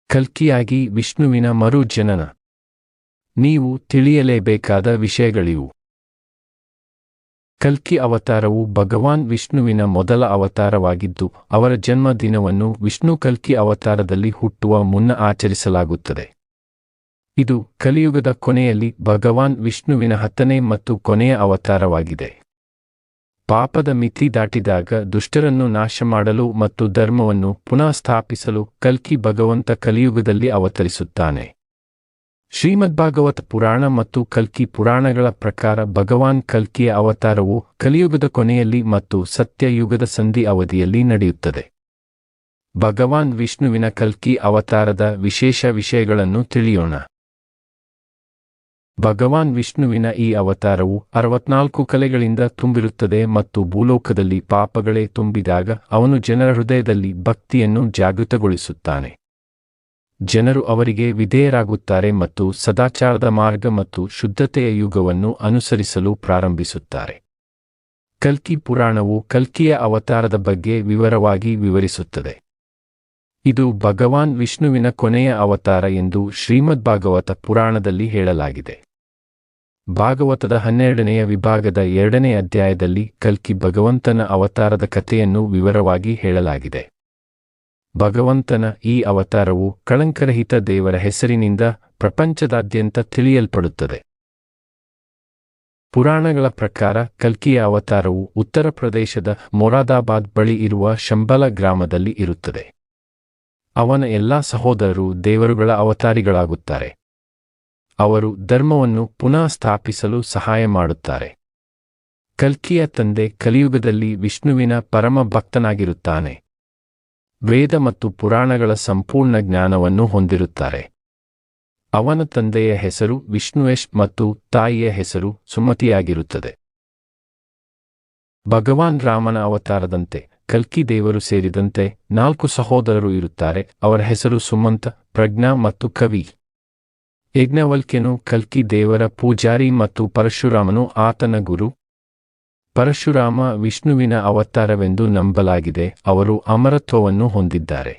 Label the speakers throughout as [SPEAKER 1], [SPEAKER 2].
[SPEAKER 1] ಕಲ್ಕಿಯಾಗಿ ವಿಷ್ಣುವಿನ ಮರು ಜನನ. ನೀವು ತಿಳಿಯಲೇಬೇಕಾದ ವಿಷಯಗಳಿವು. ಕಲ್ಕಿ ಅವತಾರವು ಭಗವಾನ್ ವಿಷ್ಣುವಿನ ಮೊದಲ ಅವತಾರವಾಗಿದ್ದು, ಅವರ ಜನ್ಮದಿನವನ್ನು ವಿಷ್ಣು ಕಲ್ಕಿ ಅವತಾರದಲ್ಲಿ ಹುಟ್ಟುವ ಮುನ್ನ ಆಚರಿಸಲಾಗುತ್ತದೆ. ಇದು ಕಲಿಯುಗದ ಕೊನೆಯಲ್ಲಿ ಭಗವಾನ್ ವಿಷ್ಣುವಿನ 10ನೇ ಮತ್ತು ಕೊನೆಯ ಅವತಾರವಾಗಿದೆ. ಪಾಪದ ಮಿತಿ ದಾಟಿದಾಗ ದುಷ್ಟರನ್ನು ನಾಶ ಮಾಡಲು ಮತ್ತು ಧರ್ಮವನ್ನು ಪುನಃ ಸ್ಥಾಪಿಸಲು ಕಲ್ಕಿ ಭಗವಂತ ಕಲಿಯುಗದಲ್ಲಿ ಅವತರಿಸುತ್ತಾನೆ. ಶ್ರೀಮದ್ಭಾಗವತ ಪುರಾಣ ಮತ್ತು ಕಲ್ಕಿ ಪುರಾಣಗಳ ಪ್ರಕಾರ ಭಗವಾನ್ ಕಲ್ಕಿಯ ಅವತಾರವು ಕಲಿಯುಗದ ಕೊನೆಯಲ್ಲಿ ಮತ್ತು ಸತ್ಯಯುಗದ ಸಂಧಿ ಅವಧಿಯಲ್ಲಿ ನಡೆಯುತ್ತದೆ. ಭಗವಾನ್ ವಿಷ್ಣುವಿನ ಕಲ್ಕಿ ಅವತಾರದ ವಿಶೇಷ ವಿಷಯಗಳನ್ನು ತಿಳಿಯೋಣ. ಭಗವಾನ್ ವಿಷ್ಣುವಿನ ಈ ಅವತಾರವು 64 ಕಲೆಗಳಿಂದ ತುಂಬಿರುತ್ತದೆ ಮತ್ತು ಭೂಲೋಕದಲ್ಲಿ ಪಾಪಗಳೇ ತುಂಬಿದಾಗ ಅವನು ಜನರ ಹೃದಯದಲ್ಲಿ ಭಕ್ತಿಯನ್ನು ಜಾಗೃತಗೊಳಿಸುತ್ತಾನೆ. ಜನರು ಅವರಿಗೆ ವಿಧೇಯರಾಗುತ್ತಾರೆ ಮತ್ತು ಸದಾಚಾರದ ಮಾರ್ಗ ಮತ್ತು ಶುದ್ಧತೆಯ ಯುಗವನ್ನು ಅನುಸರಿಸಲು ಪ್ರಾರಂಭಿಸುತ್ತಾರೆ. ಕಲ್ಕಿ ಪುರಾಣವು ಕಲ್ಕಿಯ ಅವತಾರದ ಬಗ್ಗೆ ವಿವರವಾಗಿ ವಿವರಿಸುತ್ತದೆ. ಇದು ಭಗವಾನ್ ವಿಷ್ಣುವಿನ ಕೊನೆಯ ಅವತಾರ ಎಂದು ಶ್ರೀಮದ್ಭಾಗವತ ಪುರಾಣದಲ್ಲಿ ಹೇಳಲಾಗಿದೆ. ಭಾಗವತದ 12ನೆಯ ವಿಭಾಗದ 2ನೇ ಅಧ್ಯಾಯದಲ್ಲಿ ಕಲ್ಕಿ ಭಗವಂತನ ಅವತಾರದ ಕಥೆಯನ್ನು ವಿವರವಾಗಿ ಹೇಳಲಾಗಿದೆ. ಭಗವಂತನ ಈ ಅವತಾರವು ಕಳಂಕರಹಿತ ದೇವರ ಹೆಸರಿನಿಂದ ಪ್ರಪಂಚದಾದ್ಯಂತ ತಿಳಿಯಲ್ಪಡುತ್ತದೆ. ಪುರಾಣಗಳ ಪ್ರಕಾರ ಕಲ್ಕಿಯ ಅವತಾರವು ಉತ್ತರ ಪ್ರದೇಶದ ಮೊರಾದಾಬಾದ್ ಬಳಿ ಇರುವ ಶಂಬಲ ಗ್ರಾಮದಲ್ಲಿ ಇರುತ್ತದೆ. ಅವನ ಎಲ್ಲಾ ಸಹೋದರರು ದೇವರುಗಳ ಅವತಾರಿಗಳಾಗುತ್ತಾರೆ. ಅವರು ಧರ್ಮವನ್ನು ಪುನಃ ಸ್ಥಾಪಿಸಲು ಸಹಾಯ ಮಾಡುತ್ತಾರೆ. ಕಲ್ಕಿಯ ತಂದೆ ಕಲಿಯುಗದಲ್ಲಿ ವಿಷ್ಣುವಿನ ಪರಮ ಭಕ್ತನಾಗಿರುತ್ತಾನೆ. ವೇದ ಮತ್ತು ಪುರಾಣಗಳ ಸಂಪೂರ್ಣ ಜ್ಞಾನವನ್ನು ಹೊಂದಿರುತ್ತಾರೆ. ಅವನ ತಂದೆಯ ಹೆಸರು ವಿಷ್ಣುವೇಶ್ ಮತ್ತು ತಾಯಿಯ ಹೆಸರು ಸುಮತಿಯಾಗಿರುತ್ತದೆ. ಭಗವಾನ್ ರಾಮನ ಅವತಾರದಂತೆ ಕಲ್ಕಿ ದೇವರು ಸೇರಿದಂತೆ 4 ಸಹೋದರರು ಇರುತ್ತಾರೆ. ಅವರ ಹೆಸರು ಸುಮಂತ, ಪ್ರಜ್ಞಾ ಮತ್ತು ಕವಿ. ಯಜ್ಞವಲ್ಕ್ಯನು ಕಲ್ಕಿ ದೇವರ ಪೂಜಾರಿ ಮತ್ತು ಪರಶುರಾಮನು ಆತನ ಗುರು. ಪರಶುರಾಮ ವಿಷ್ಣುವಿನ ಅವತಾರವೆಂದು ನಂಬಲಾಗಿದೆ. ಅವರು ಅಮರತ್ವವನ್ನು ಹೊಂದಿದ್ದಾರೆ.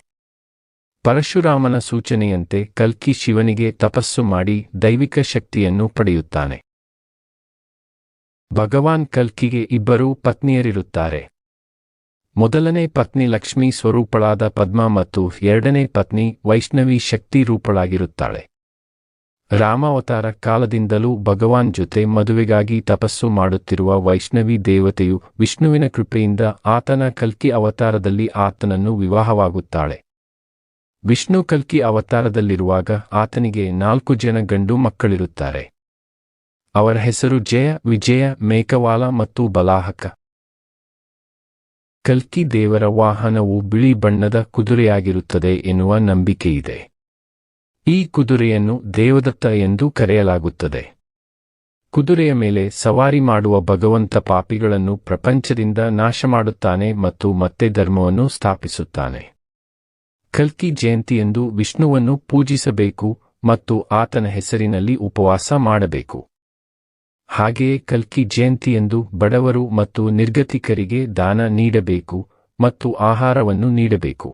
[SPEAKER 1] ಪರಶುರಾಮನ ಸೂಚನೆಯಂತೆ ಕಲ್ಕಿ ಶಿವನಿಗೆ ತಪಸ್ಸು ಮಾಡಿ ದೈವಿಕ ಶಕ್ತಿಯನ್ನು ಪಡೆಯುತ್ತಾನೆ. ಭಗವಾನ್ ಕಲ್ಕಿಗೆ 2 ಪತ್ನಿಯರಿರುತ್ತಾರೆ. ಮೊದಲನೇ ಪತ್ನಿ ಲಕ್ಷ್ಮೀ ಸ್ವರೂಪಳಾದ ಪದ್ಮ ಮತ್ತು 2ನೇ ಪತ್ನಿ ವೈಷ್ಣವಿ ಶಕ್ತಿ ರೂಪಳಾಗಿರುತ್ತಾಳೆ. ರಾಮಾವತಾರ ಕಾಲದಿಂದಲೂ ಭಗವಾನ್ ಜೊತೆ ಮದುವೆಗಾಗಿ ತಪಸ್ಸು ಮಾಡುತ್ತಿರುವ ವೈಷ್ಣವಿ ದೇವತೆಯು ವಿಷ್ಣುವಿನ ಕೃಪೆಯಿಂದ ಆತನ ಕಲ್ಕಿ ಅವತಾರದಲ್ಲಿ ಆತನನ್ನು ವಿವಾಹವಾಗುತ್ತಾಳೆ. ವಿಷ್ಣು ಕಲ್ಕಿ ಅವತಾರದಲ್ಲಿರುವಾಗ ಆತನಿಗೆ 4 ಜನ ಗಂಡು ಮಕ್ಕಳಿರುತ್ತಾರೆ. ಅವರ ಹೆಸರು ಜಯ, ವಿಜಯ, ಮೇಘವಾಲ ಮತ್ತು ಬಲಾಹಕ. ಕಲ್ಕಿ ದೇವರ ವಾಹನವು ಬಿಳಿ ಬಣ್ಣದ ಕುದುರೆಯಾಗಿರುತ್ತದೆ ಎನ್ನುವ ನಂಬಿಕೆಯಿದೆ. ಈ ಕುದುರೆಯನ್ನು ದೇವದತ್ತ ಎಂದು ಕರೆಯಲಾಗುತ್ತದೆ. ಕುದುರೆಯ ಮೇಲೆ ಸವಾರಿ ಮಾಡುವ ಭಗವಂತ ಪಾಪಿಗಳನ್ನು ಪ್ರಪಂಚದಿಂದ ನಾಶ ಮಾಡುತ್ತಾನೆ ಮತ್ತು ಮತ್ತೆ ಧರ್ಮವನ್ನು ಸ್ಥಾಪಿಸುತ್ತಾನೆ. ಕಲ್ಕಿ ಜಯಂತಿಯಂದು ವಿಷ್ಣುವನ್ನು ಪೂಜಿಸಬೇಕು ಮತ್ತು ಆತನ ಹೆಸರಿನಲ್ಲಿ ಉಪವಾಸ ಮಾಡಬೇಕು. ಹಾಗೆಯೇ ಕಲ್ಕಿ ಜಯಂತಿಯಂದು ಬಡವರು ಮತ್ತು ನಿರ್ಗತಿಕರಿಗೆ ದಾನ ನೀಡಬೇಕು ಮತ್ತು ಆಹಾರವನ್ನು ನೀಡಬೇಕು.